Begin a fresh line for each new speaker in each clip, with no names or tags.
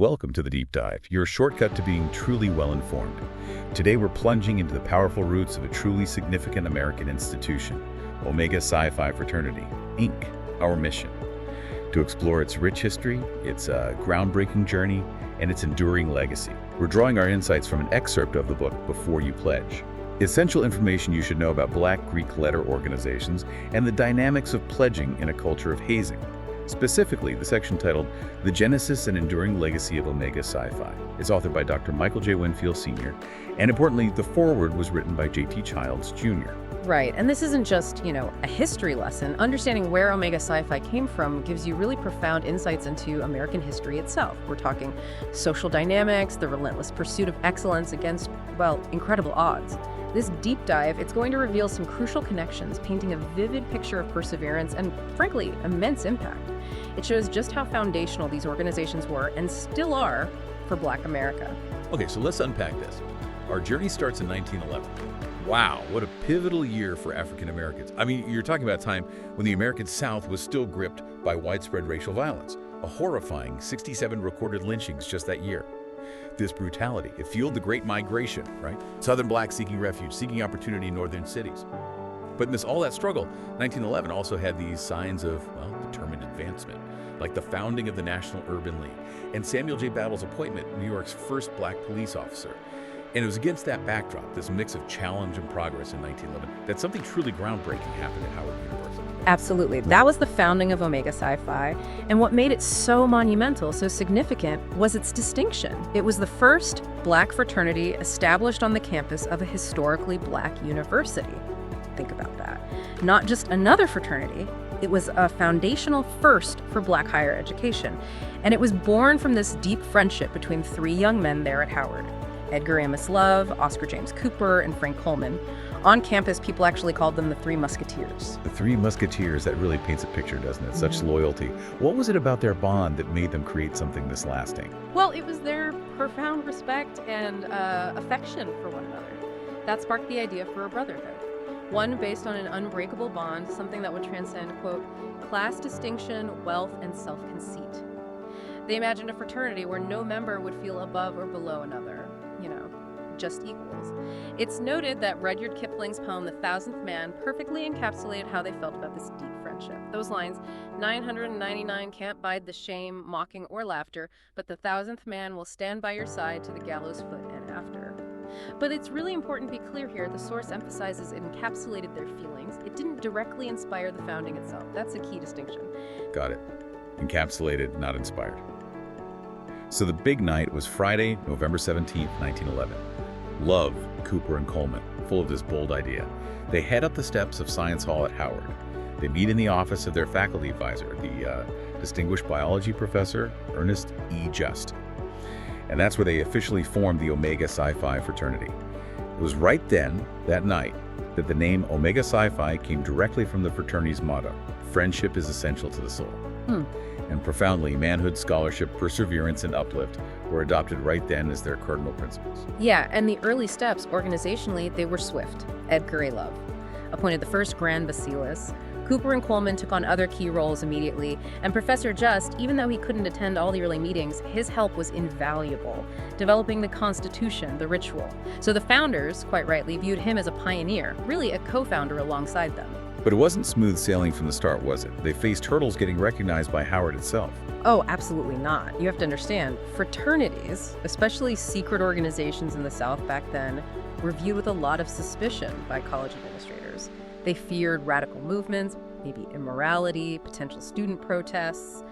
Welcome to the Deep Dive, your shortcut to being truly well-informed. Today we're plunging into the powerful roots of a truly significant American institution, Omega Psi Phi Fraternity, Inc., our mission. To explore its rich history, its groundbreaking journey, and its enduring legacy. We're drawing our insights from an excerpt of the book, Before You Pledge. Essential information you should know about Black Greek letter organizations and the dynamics of pledging in a culture of hazing. Specifically, the section titled The Genesis and Enduring Legacy of Omega Psi Phi is authored by Dr. Michael J. Winfield Sr., and importantly, the foreword was written by J.T. Childs, Jr.
Right, and this isn't just, a history lesson. Understanding where Omega Psi Phi came from gives you really profound insights into American history itself. We're talking social dynamics, the relentless pursuit of excellence against, incredible odds. This deep dive, it's going to reveal some crucial connections, painting a vivid picture of perseverance and, frankly, immense impact. It shows just how foundational these organizations were and still are for Black America.
Okay, so let's unpack this. Our journey starts in 1911. Wow, what a pivotal year for African Americans. I mean, you're talking about a time when the American South was still gripped by widespread racial violence, a horrifying 67 recorded lynchings just that year. This brutality, it fueled the Great Migration, right? Southern blacks seeking refuge, seeking opportunity in northern cities. But in all that struggle, 1911 also had these signs of, determined advancement, like the founding of the National Urban League and Samuel J. Battle's appointment New York's first black police officer. And it was against that backdrop, this mix of challenge and progress in 1911, that something truly groundbreaking happened at Howard University.
Absolutely. That was the founding of Omega Psi Phi, and what made it so monumental, so significant, was its distinction. It was the first Black fraternity established on the campus of a historically Black university. Think about that. Not just another fraternity, it was a foundational first for Black higher education, and it was born from this deep friendship between three young men there at Howard. Edgar Amos Love, Oscar James Cooper, and Frank Coleman. On campus, people actually called them the Three Musketeers.
The Three Musketeers, that really paints a picture, doesn't it? Such loyalty. What was it about their bond that made them create something this lasting?
Well, it was their profound respect and affection for one another. That sparked the idea for a brotherhood. One based on an unbreakable bond, something that would transcend, quote, class distinction, wealth, and self-conceit. They imagined a fraternity where no member would feel above or below another. Just equals. It's noted that Rudyard Kipling's poem, The Thousandth Man, perfectly encapsulated how they felt about this deep friendship. Those lines, 999 can't bide the shame, mocking, or laughter, but the thousandth man will stand by your side to the gallows foot and after. But it's really important to be clear here, the source emphasizes it encapsulated their feelings. It didn't directly inspire the founding itself. That's a key distinction.
Got it. Encapsulated, not inspired. So the big night was Friday, November 17th, 1911. Love, Cooper, and Coleman, full of this bold idea. They head up the steps of Science Hall at Howard. They meet in the office of their faculty advisor, the distinguished biology professor, Ernest E. And that's where they officially formed the Omega Psi Phi Fraternity. It was right then, that night, that the name Omega Psi Phi came directly from the fraternity's motto, friendship is essential to the soul. And profoundly, manhood, scholarship, perseverance, and uplift were adopted right then as their cardinal principles.
Yeah, and the early steps, organizationally, they were swift. Edgar A. Love appointed the first Grand Basileus. Cooper and Coleman took on other key roles immediately, and Professor Just, even though he couldn't attend all the early meetings, his help was invaluable, developing the Constitution, the ritual. So the founders, quite rightly, viewed him as a pioneer, really a co-founder alongside them.
But it wasn't smooth sailing from the start, was it? They faced hurdles getting recognized by Howard itself.
Oh, absolutely not. You have to understand, fraternities, especially secret organizations in the South back then, were viewed with a lot of suspicion by college administrators. They feared radical movements, maybe immorality, potential student protests.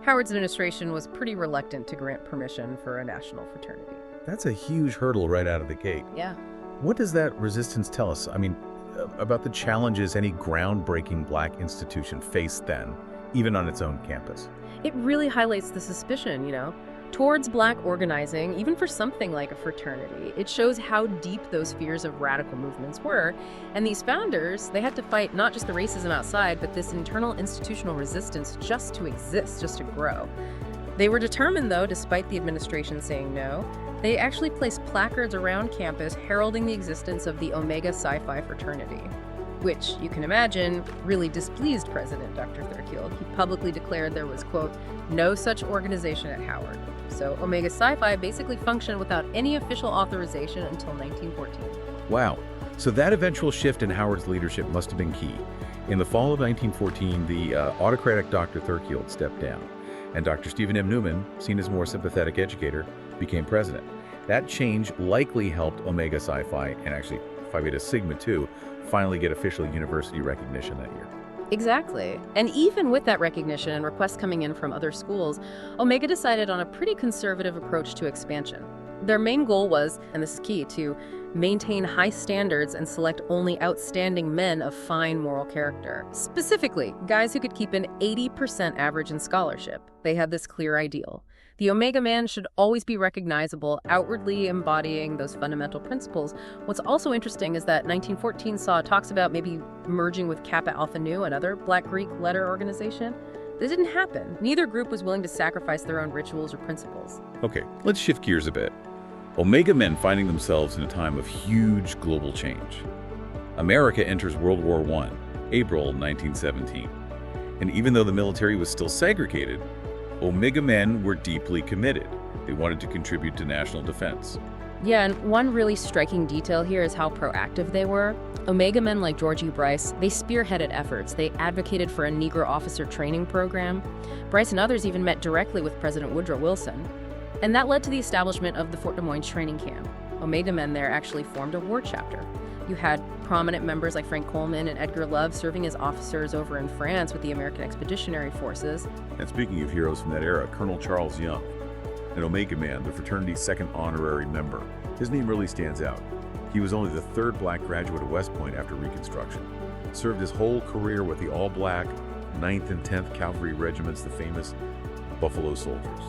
Howard's administration was pretty reluctant to grant permission for a national fraternity.
That's a huge hurdle right out of the gate.
Yeah.
What does that resistance tell us? About the challenges any groundbreaking Black institution faced then, even on its own campus.
It really highlights the suspicion, towards Black organizing, even for something like a fraternity. It shows how deep those fears of radical movements were. And these founders, they had to fight not just the racism outside, but this internal institutional resistance just to exist, just to grow. They were determined, though, despite the administration saying no. They actually placed placards around campus heralding the existence of the Omega Psi Phi Fraternity. which you can imagine really displeased President Dr. Thurkield. He publicly declared there was, quote, no such organization at Howard. So Omega Psi Phi basically functioned without any official authorization until 1914.
Wow. So that eventual shift in Howard's leadership must have been key. In the fall of 1914, the autocratic Dr. Thurkield stepped down, and Dr. Stephen M. Newman, seen as a more sympathetic educator, became president. That change likely helped Omega Psi Phi, and actually Phi Beta Sigma too, finally get official university recognition that year.
Exactly. And even with that recognition and requests coming in from other schools, Omega decided on a pretty conservative approach to expansion. Their main goal was, and this is key, to maintain high standards and select only outstanding men of fine moral character. Specifically, guys who could keep an 80% average in scholarship. They had this clear ideal. The Omega man should always be recognizable, outwardly embodying those fundamental principles. What's also interesting is that 1914 saw talks about maybe merging with Kappa Alpha Nu, another Black Greek letter organization. This didn't happen. Neither group was willing to sacrifice their own rituals or principles.
Okay, let's shift gears a bit. Omega men finding themselves in a time of huge global change. America enters World War I, April 1917. And even though the military was still segregated, Omega men were deeply committed. They wanted to contribute to national defense.
Yeah, and one really striking detail here is how proactive they were. Omega men like George E. Bryce, they spearheaded efforts. They advocated for a Negro officer training program. Bryce and others even met directly with President Woodrow Wilson. And that led to the establishment of the Fort Des Moines training camp. Omega men there actually formed a war chapter. You had prominent members like Frank Coleman and Edgar Love serving as officers over in France with the American Expeditionary Forces.
And speaking of heroes from that era, Colonel Charles Young, an Omega man, the fraternity's second honorary member. His name really stands out. He was only the third black graduate of West Point after Reconstruction. Served his whole career with the all-black 9th and 10th Cavalry Regiments, the famous Buffalo Soldiers.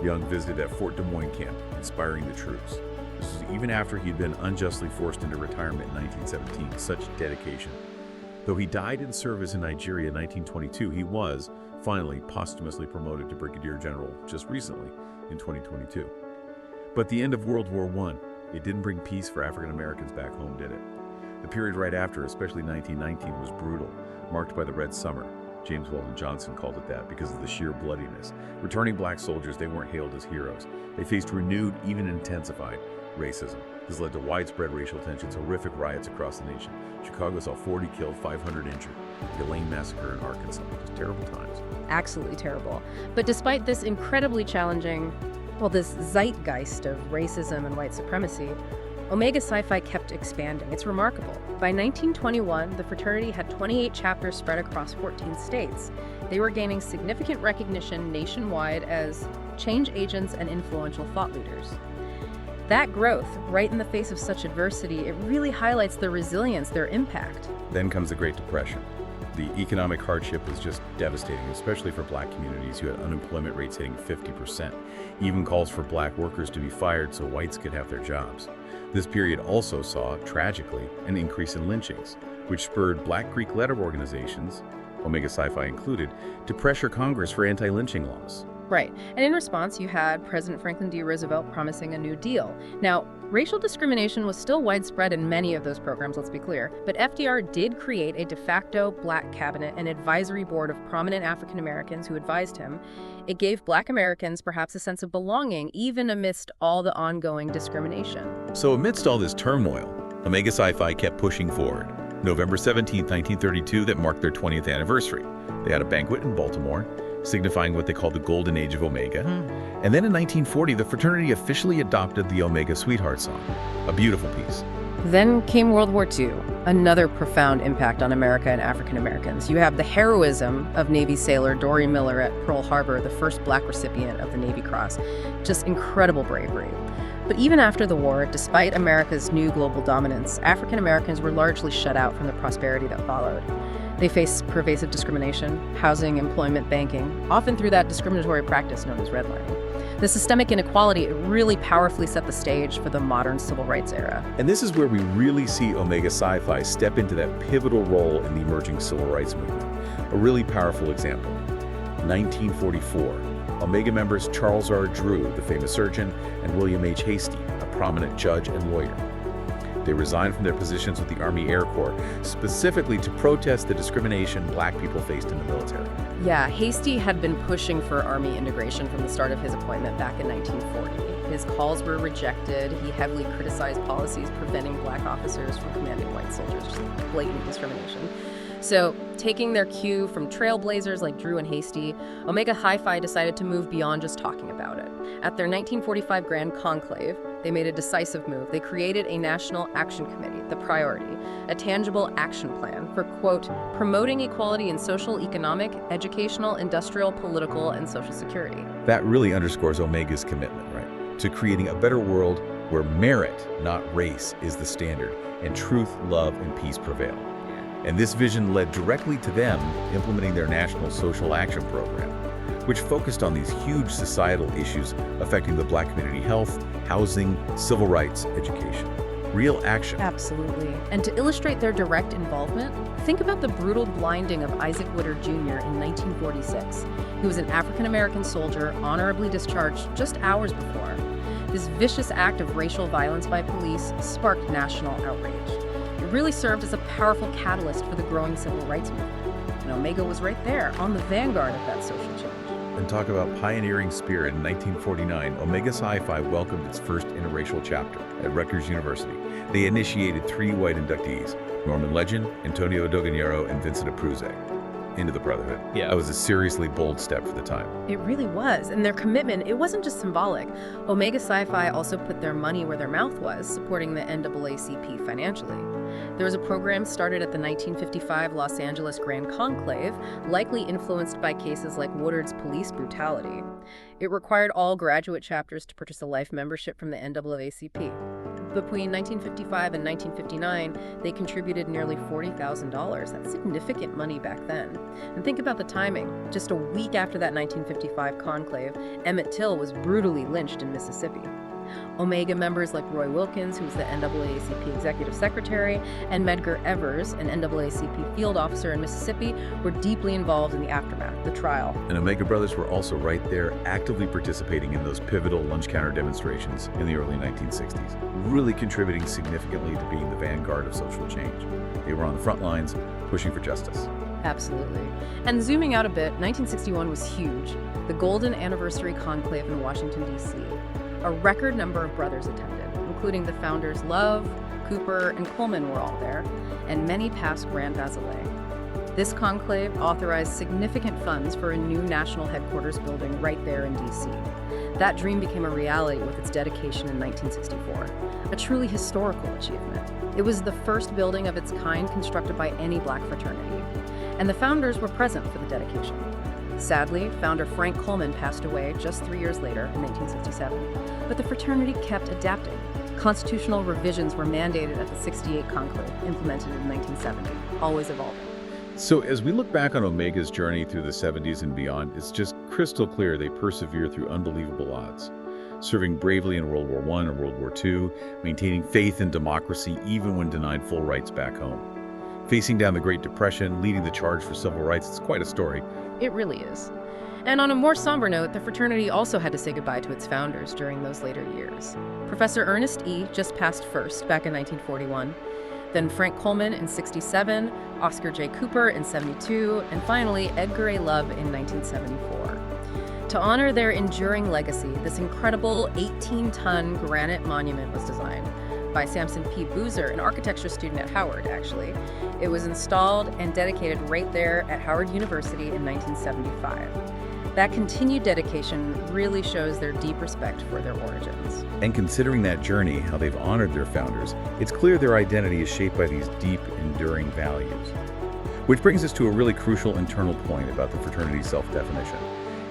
Young visited at Fort Des Moines camp, inspiring the troops. This was even after he'd been unjustly forced into retirement in 1917. Such dedication. Though he died in service in Nigeria in 1922, he was finally posthumously promoted to Brigadier General just recently in 2022. But the end of World War I, it didn't bring peace for African Americans back home, did it? The period right after, especially 1919, was brutal, marked by the Red Summer. James Weldon Johnson called it that because of the sheer bloodiness. Returning black soldiers, they weren't hailed as heroes. They faced renewed, even intensified, racism. This led to widespread racial tensions, horrific riots across the nation. Chicago saw 40 killed, 500 injured. The Elaine Massacre in Arkansas. Just terrible times.
Absolutely terrible. But despite this incredibly challenging, this zeitgeist of racism and white supremacy, Omega Psi Phi kept expanding. It's remarkable. By 1921, the fraternity had 28 chapters spread across 14 states. They were gaining significant recognition nationwide as change agents and influential thought leaders. That growth, right in the face of such adversity, it really highlights their resilience, their impact.
Then comes the Great Depression. The economic hardship was just devastating, especially for black communities who had unemployment rates hitting 50%. Even calls for black workers to be fired so whites could have their jobs. This period also saw, tragically, an increase in lynchings, which spurred Black Greek letter organizations, Omega Psi Phi included, to pressure Congress for anti-lynching laws.
Right. And in response, you had President Franklin D. Roosevelt promising a New Deal. Now, racial discrimination was still widespread in many of those programs, let's be clear, but FDR did create a de facto black cabinet and advisory board of prominent African Americans who advised him. It gave black Americans perhaps a sense of belonging, even amidst all the ongoing discrimination.
So amidst all this turmoil, Omega Psi Phi kept pushing forward. November 17, 1932, that marked their 20th anniversary. They had a banquet in Baltimore, signifying what they called the Golden Age of Omega. And then in 1940, the fraternity officially adopted the Omega Sweetheart Song, a beautiful piece.
Then came World War II, another profound impact on America and African Americans. You have the heroism of Navy sailor Dory Miller at Pearl Harbor, the first black recipient of the Navy Cross. Just incredible bravery. But even after the war, despite America's new global dominance, African Americans were largely shut out from the prosperity that followed. They faced pervasive discrimination, housing, employment, banking, often through that discriminatory practice known as redlining. The systemic inequality really powerfully set the stage for the modern civil rights era.
And this is where we really see Omega Psi Phi step into that pivotal role in the emerging civil rights movement. A really powerful example. 1944, Omega members Charles R. Drew, the famous surgeon, and William H. Hastie, a prominent judge and lawyer. They resigned from their positions with the Army Air Corps, specifically to protest the discrimination black people faced in the military.
Yeah, Hasty had been pushing for Army integration from the start of his appointment back in 1940. His calls were rejected. He heavily criticized policies preventing black officers from commanding white soldiers, just blatant discrimination. So, taking their cue from trailblazers like Drew and Hasty, Omega Psi Phi decided to move beyond just talking about it. At their 1945 Grand Conclave, they made a decisive move. They created a National Action Committee, the Priority, a tangible action plan for, quote, promoting equality in social, economic, educational, industrial, political, and social security.
That really underscores Omega's commitment, right? To creating a better world where merit, not race, is the standard, and truth, love, and peace prevail. And this vision led directly to them implementing their National Social Action Program, which focused on these huge societal issues affecting the black community: health, housing, civil rights, education. Real action.
Absolutely. And to illustrate their direct involvement, think about the brutal blinding of Isaac Woodard Jr. in 1946. He was an African-American soldier honorably discharged just hours before. This vicious act of racial violence by police sparked national outrage. It really served as a powerful catalyst for the growing civil rights movement. And Omega was right there, on the vanguard of that social change.
And talk about pioneering spirit. In 1949, Omega Psi Phi welcomed its first interracial chapter at Rutgers University. They initiated 3 white inductees, Norman Legend, Antonio Doganero, and Vincent Abruzzi, into the Brotherhood.
Yeah.
That was a seriously bold step for the time.
It really was. And their commitment, it wasn't just symbolic. Omega Psi Phi also put their money where their mouth was, supporting the NAACP financially. There was a program started at the 1955 Los Angeles Grand Conclave, likely influenced by cases like Woodard's police brutality. It required all graduate chapters to purchase a life membership from the NAACP. Between 1955 and 1959, they contributed nearly $40,000. That's significant money back then. And think about the timing. Just a week after that 1955 conclave, Emmett Till was brutally lynched in Mississippi. Omega members like Roy Wilkins, who was the NAACP executive secretary, and Medgar Evers, an NAACP field officer in Mississippi, were deeply involved in the aftermath, the trial.
And Omega Brothers were also right there, actively participating in those pivotal lunch counter demonstrations in the early 1960s, really contributing significantly to being the vanguard of social change. They were on the front lines, pushing for justice.
Absolutely. And zooming out a bit, 1961 was huge, the Golden Anniversary Conclave in Washington, D.C. A record number of brothers attended, including the founders Love, Cooper, and Coleman were all there, and many past Grand Basileis. This conclave authorized significant funds for a new national headquarters building right there in D.C. That dream became a reality with its dedication in 1964, a truly historical achievement. It was the first building of its kind constructed by any black fraternity, and the founders were present for the dedication. Sadly, founder Frank Coleman passed away just 3 years later in 1967, but the fraternity kept adapting. Constitutional revisions were mandated at the 68 conclave, implemented in 1970, always evolving.
So as we look back on Omega's journey through the 70s and beyond, it's just crystal clear they persevered through unbelievable odds, serving bravely in World War I and World War II, maintaining faith in democracy even when denied full rights back home. Facing down the Great Depression, leading the charge for civil rights, it's quite a story.
It really is. And on a more somber note, the fraternity also had to say goodbye to its founders during those later years. Professor Ernest E. just passed first back in 1941, then Frank Coleman in 67, Oscar J. Cooper in 72, and finally Edgar A. Love in 1974. To honor their enduring legacy, this incredible 18-ton granite monument was designed by Samson P. Boozer, an architecture student at Howard, actually. It was installed and dedicated right there at Howard University in 1975. That continued dedication really shows their deep respect for their origins.
And considering that journey, how they've honored their founders, it's clear their identity is shaped by these deep, enduring values. Which brings us to a really crucial internal point about the fraternity's self-definition.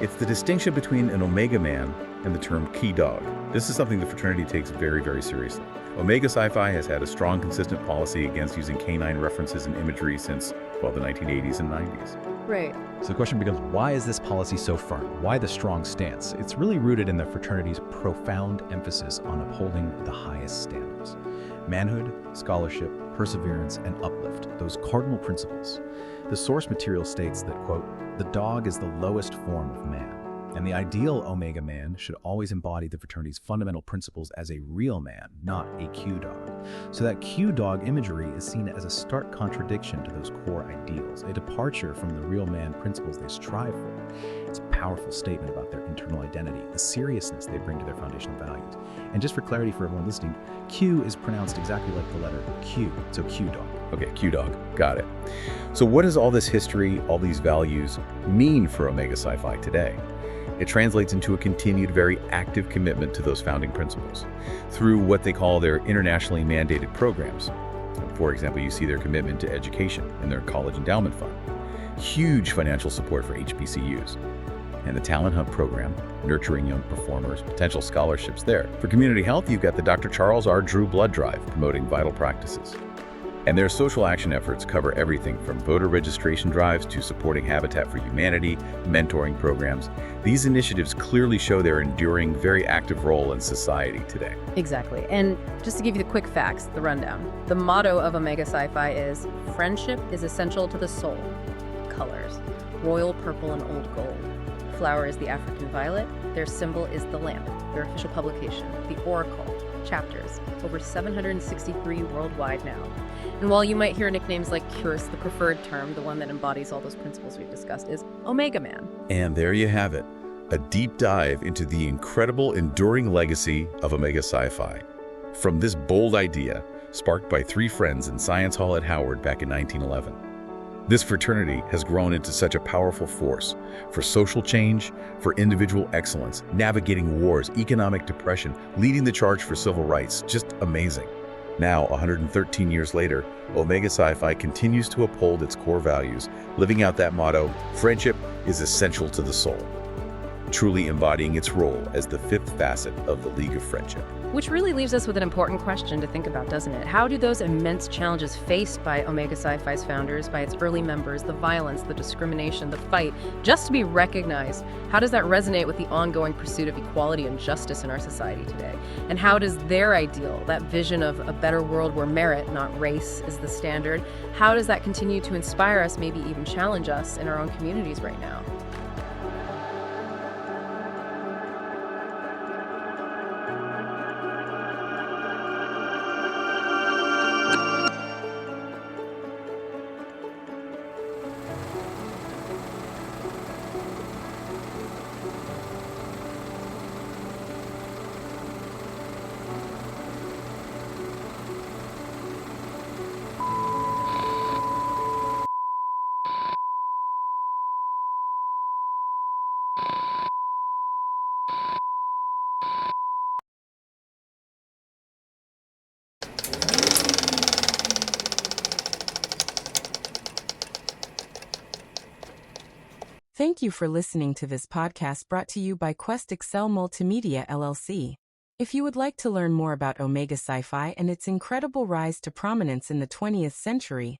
It's the distinction between an Omega man and the term key dog. This is something the fraternity takes very, very seriously. Omega Psi Phi has had a strong, consistent policy against using canine references and imagery since, well, the 1980s and 90s.
Right.
So the question becomes, why is this policy so firm? Why the strong stance? It's really rooted in the fraternity's profound emphasis on upholding the highest standards. Manhood, scholarship, perseverance, and uplift, those cardinal principles. The source material states that, quote, the dog is the lowest form of man, And the ideal Omega man should always embody the fraternity's fundamental principles as a real man, not a Q dog. So that Q dog imagery is seen as a stark contradiction to those core ideals, a departure from the real man principles they strive for. It's a powerful statement about their internal identity, the seriousness they bring to their foundational values. And just for clarity for everyone listening, Q is pronounced exactly like the letter Q, so Q dog.
Okay, Q-Dog. Got it. So what does all this history, all these values mean for Omega Psi Phi today? It translates into a continued, very active commitment to those founding principles through what they call their internationally mandated programs. For example, you see their commitment to education and their college endowment fund, huge financial support for HBCUs, and the Talent Hunt program, nurturing young performers, potential scholarships there. For community health, you've got the Dr. Charles R. Drew Blood Drive, promoting vital practices. And their social action efforts cover everything from voter registration drives to supporting Habitat for Humanity, mentoring programs. These initiatives clearly show their enduring, very active role in society today.
Exactly. And just to give you the quick facts, the rundown. The motto of Omega Psi Phi is, friendship is essential to the soul. Colors, royal purple and old gold. Flower is the African violet. Their symbol is the lamp. Their official publication, the Oracle. Chapters, over 763 worldwide now. And while you might hear nicknames like Curse, the preferred term, the one that embodies all those principles we've discussed, is Omega Man.
And there you have it, a deep dive into the incredible, enduring legacy of Omega Psi Phi. From this bold idea, sparked by three friends in Science Hall at Howard back in 1911. This fraternity has grown into such a powerful force for social change, for individual excellence, navigating wars, economic depression, leading the charge for civil rights. Just amazing. Now, 113 years later, Omega Psi Phi continues to uphold its core values, living out that motto, friendship is essential to the soul, truly embodying its role as the fifth facet of the League of Friendship.
Which really leaves us with an important question to think about, doesn't it? How do those immense challenges faced by Omega Psi Phi's founders, by its early members, the violence, the discrimination, the fight, just to be recognized, how does that resonate with the ongoing pursuit of equality and justice in our society today? And how does their ideal, that vision of a better world where merit, not race, is the standard, how does that continue to inspire us, maybe even challenge us in our own communities right now?
Thank you for listening to this podcast brought to you by Quest Excel Multimedia LLC. If you would like to learn more about Omega Psi Phi and its incredible rise to prominence in the 20th century,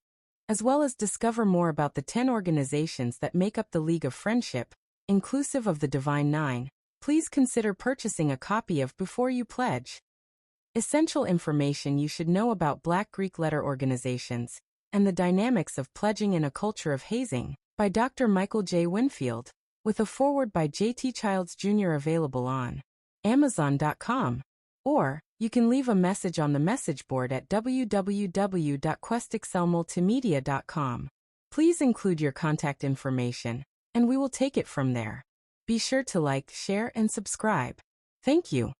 as well as discover more about the 10 organizations that make up the League of Friendship, inclusive of the Divine Nine, please consider purchasing a copy of Before You Pledge. Essential information you should know about Black Greek letter organizations and the dynamics of pledging in a culture of hazing, by Dr. Michael J. Winfield, with a foreword by J.T. Childs Jr. available on Amazon.com, or you can leave a message on the message board at www.questexcelmultimedia.com. Please include your contact information, and we will take it from there. Be sure to like, share, and subscribe. Thank you.